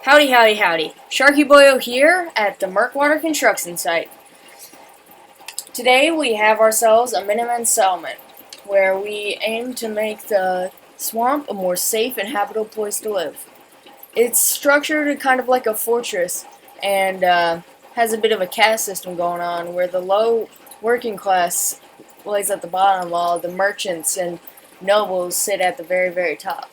Howdy, howdy, howdy. Sharky Boyo here at the Murkwater construction site. Today we have ourselves a Minutemen settlement, where we aim to make the swamp a more safe and habitable place to live. It's structured kind of like a fortress, and has a bit of a caste system going on, where the low working class lays at the bottom, while the merchants and nobles sit at the very, very top.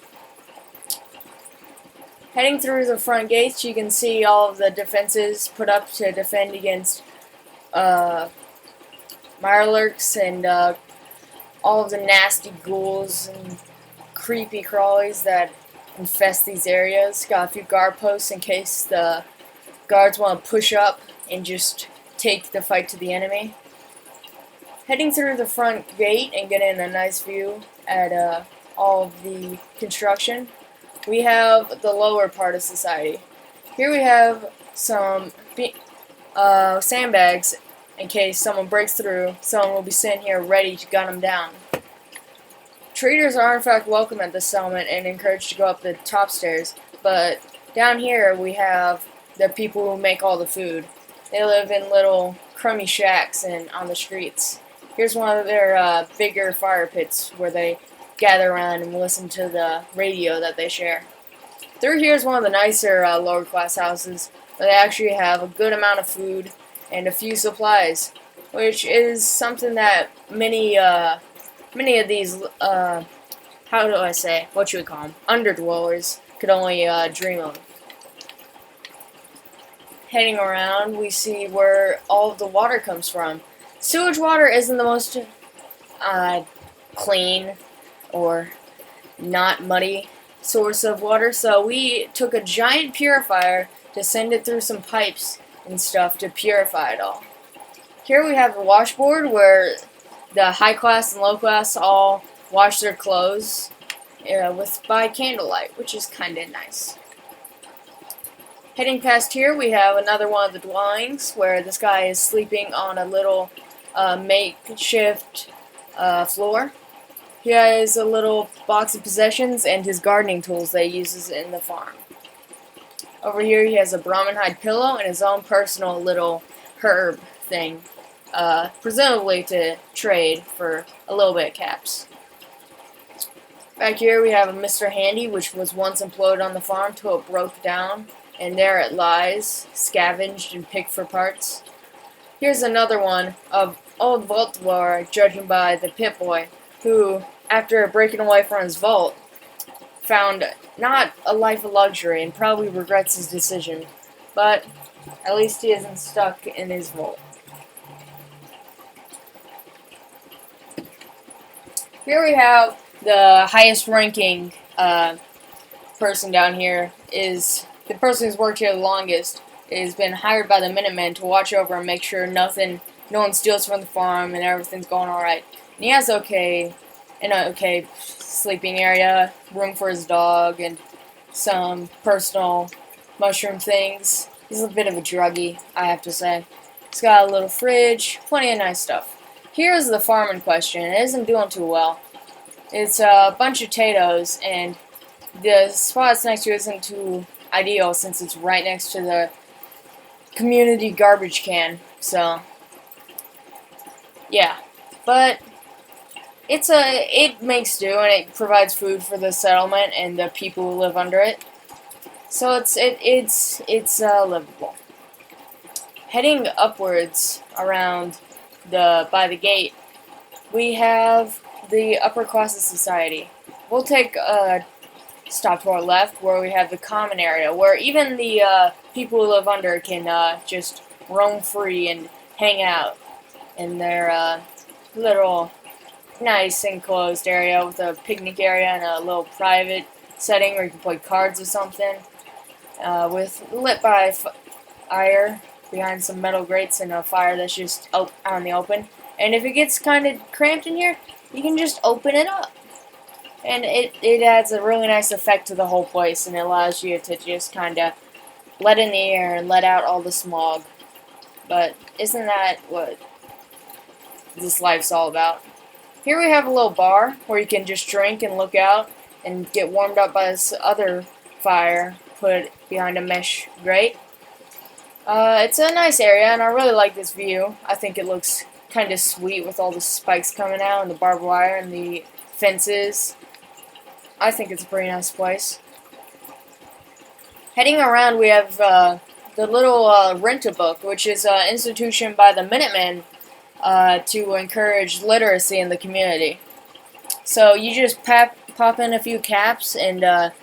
Heading through the front gates, you can see all of the defenses put up to defend against mirelurks and all of the nasty ghouls and creepy crawlies that infest these areas. Got a few guard posts in case the guards want to push up and just take the fight to the enemy. Heading through the front gate and getting a nice view at all of the construction, we have the lower part of society. Here we have some sandbags in case someone breaks through. Someone will be sitting here ready to gun them down. Traders are in fact welcome at this settlement and encouraged to go up the top stairs, but down here we have the people who make all the food. They live in little crummy shacks and on the streets. Here's one of their bigger fire pits where they gather around and listen to the radio that they share. Through here is one of the nicer lower class houses where they actually have a good amount of food and a few supplies, which is something that many of these how do I say, what you would call them, underdwellers could only dream of. Heading around, we see where all of the water comes from. Sewage water isn't the most clean or not muddy source of water, so we took a giant purifier to send it through some pipes and stuff to purify it all. Here we have the washboard where the high class and low class all wash their clothes by candlelight, which is kind of nice. Heading past here, we have another one of the dwellings where this guy is sleeping on a little makeshift floor. He has a little box of possessions and his gardening tools that he uses in the farm. Over here he has a Brahmin hide pillow and his own personal little herb thing, presumably to trade for a little bit of caps. Back here we have a Mr. Handy, which was once employed on the farm till it broke down, and there it lies, scavenged and picked for parts. Here's another one of old vault dweller, judging by the pit boy, who, after breaking away from his vault, found not a life of luxury and probably regrets his decision, but at least he isn't stuck in his vault. Here we have the highest ranking person down here. Is the person who's worked here the longest, has been hired by the Minutemen to watch over and make sure no one steals from the farm and everything's going alright. And he has an okay sleeping area, room for his dog, and some personal mushroom things. He's a bit of a druggie, I have to say. He's got a little fridge, plenty of nice stuff. Here's the farm in question. It isn't doing too well. It's a bunch of potatoes, and the spot it's next to isn't too ideal since it's right next to the community garbage can. So, yeah. But it makes do, and it provides food for the settlement and the people who live under it. So it's livable. Heading upwards around by the gate, we have the upper class of society. We'll take a stop to our left where we have the common area, where even the people who live under can just roam free and hang out in their little nice enclosed area with a picnic area and a little private setting where you can play cards or something, lit by fire behind some metal grates and a fire that's just out in the open. And if it gets kind of cramped in here, you can just open it up, and it adds a really nice effect to the whole place, and it allows you to just kind of let in the air and let out all the smog. But isn't that what this life's all about? Here we have a little bar where you can just drink and look out and get warmed up by this other fire put it behind a mesh grate. It's a nice area, and I really like this view. I think it looks kind of sweet with all the spikes coming out and the barbed wire and the fences. I think it's a pretty nice place. Heading around, we have the little Rent-A-Book, which is an institution by the Minutemen to encourage literacy in the community. So you just pop in a few caps and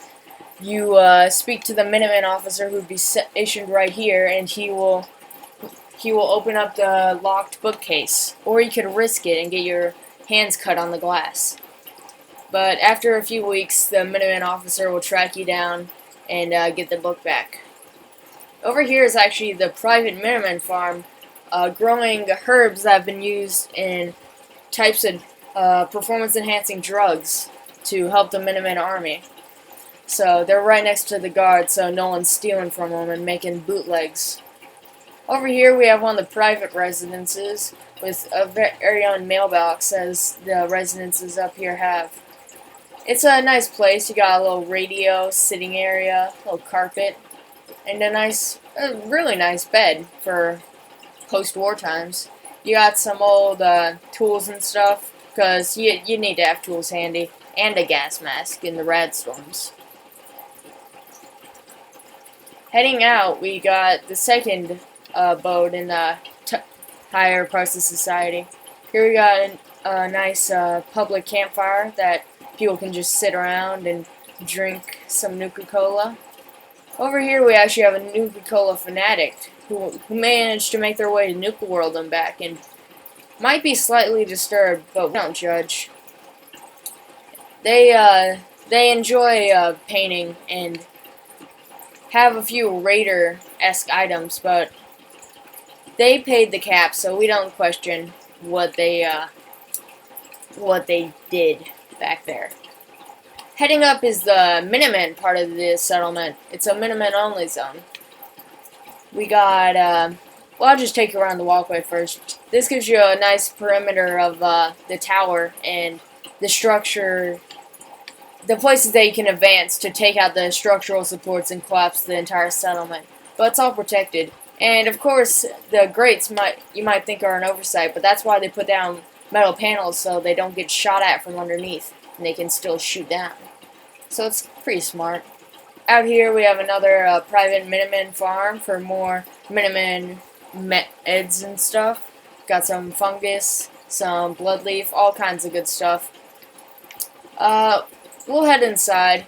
you speak to the Minutemen officer who'd be stationed right here, and he will open up the locked bookcase, or you could risk it and get your hands cut on the glass. But after a few weeks, the Minutemen officer will track you down and get the book back. Over here is actually the private Minutemen farm, growing herbs that have been used in types of performance-enhancing drugs to help the Minutemen army. So they're right next to the guard, so no one's stealing from them and making bootlegs. Over here we have one of the private residences with a very own mailbox, as the residences up here have. It's a nice place. You got a little radio, sitting area, a little carpet, and a really nice bed for post-war times. You got some old tools and stuff, because you need to have tools handy, and a gas mask in the rad storms. Heading out, we got the second abode in the higher parts of society. Here we got a nice public campfire that people can just sit around and drink some Nuka-Cola. Over here we actually have a Nuka-Cola fanatic who managed to make their way to Nuka World and back, and might be slightly disturbed, but we don't judge. They enjoy painting and have a few Raider-esque items, but they paid the cap, so we don't question what they did back there. Heading up is the Minutemen part of the settlement. It's a Minutemen-only zone. We got, well, I'll just take you around the walkway first. This gives you a nice perimeter of the tower and the structure, the places that you can advance to take out the structural supports and collapse the entire settlement. But it's all protected. And of course, the grates you might think are an oversight, but that's why they put down metal panels, so they don't get shot at from underneath, and they can still shoot down. So it's pretty smart. Out here we have another private Minutemen farm for more Minutemen meds and stuff. Got some fungus, some bloodleaf, all kinds of good stuff. We'll head inside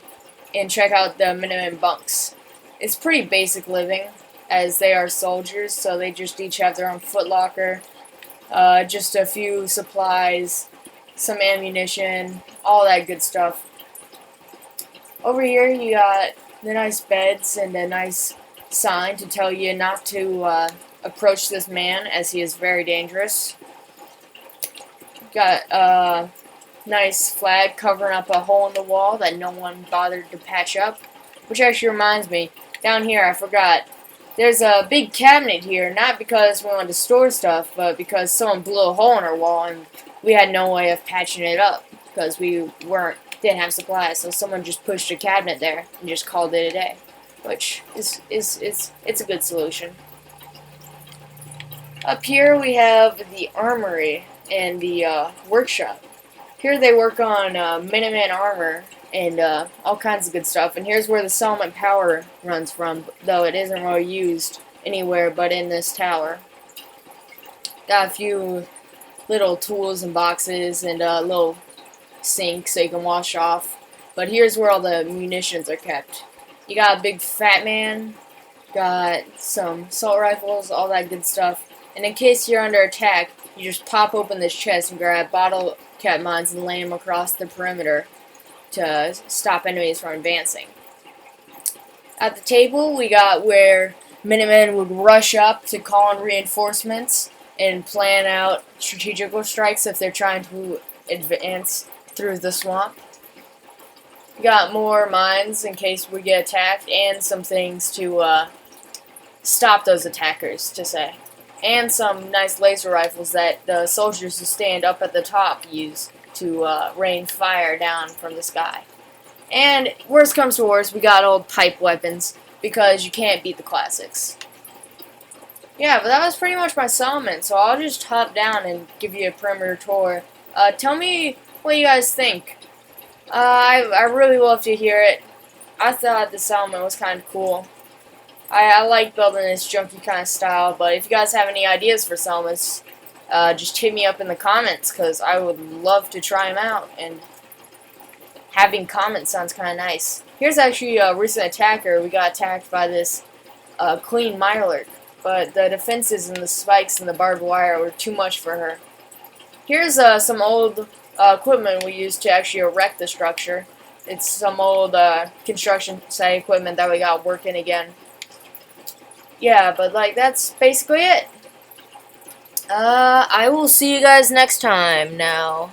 and check out the Minutemen bunks. It's pretty basic living, as they are soldiers, so they just each have their own footlocker, just a few supplies, some ammunition, all that good stuff. Over here you got the nice beds and a nice sign to tell you not to approach this man, as he is very dangerous. Got a nice flag covering up a hole in the wall that no one bothered to patch up, which actually reminds me, down here I forgot, there's a big cabinet here, not because we wanted to store stuff, but because someone blew a hole in our wall and we had no way of patching it up because we didn't have supplies. So someone just pushed a cabinet there and just called it a day, which is it's a good solution. Up here we have the armory and the workshop. Here they work on Minutemen armor and all kinds of good stuff. And here's where the settlement power runs from, though it isn't really used anywhere but in this tower. Got a few little tools and boxes and a little sink so you can wash off. But here's where all the munitions are kept. You got a big fat man, got some assault rifles, all that good stuff. And in case you're under attack, you just pop open this chest and grab bottle cap mines and lay them across the perimeter to stop enemies from advancing. At the table, we got where Minutemen would rush up to call in reinforcements and plan out strategical strikes if they're trying to advance through the swamp. We got more mines in case we get attacked, and some things to stop those attackers, to say. And some nice laser rifles that the soldiers who stand up at the top use to rain fire down from the sky. And worst comes to worst, we got old pipe weapons because you can't beat the classics. Yeah, but that was pretty much my settlement, so I'll just hop down and give you a perimeter tour. Tell me what you guys think. I really love to hear it. I thought the settlement was kind of cool. I like building this junky kind of style, but if you guys have any ideas for settlements, just hit me up in the comments, because I would love to try them out, and having comments sounds kind of nice. Here's actually a recent attacker. We got attacked by this queen mirelurk, but the defenses and the spikes and the barbed wire were too much for her. Here's some old equipment we used to actually erect the structure. It's some old construction site equipment that we got working again. Yeah, but like that's basically it. I will see you guys next time now.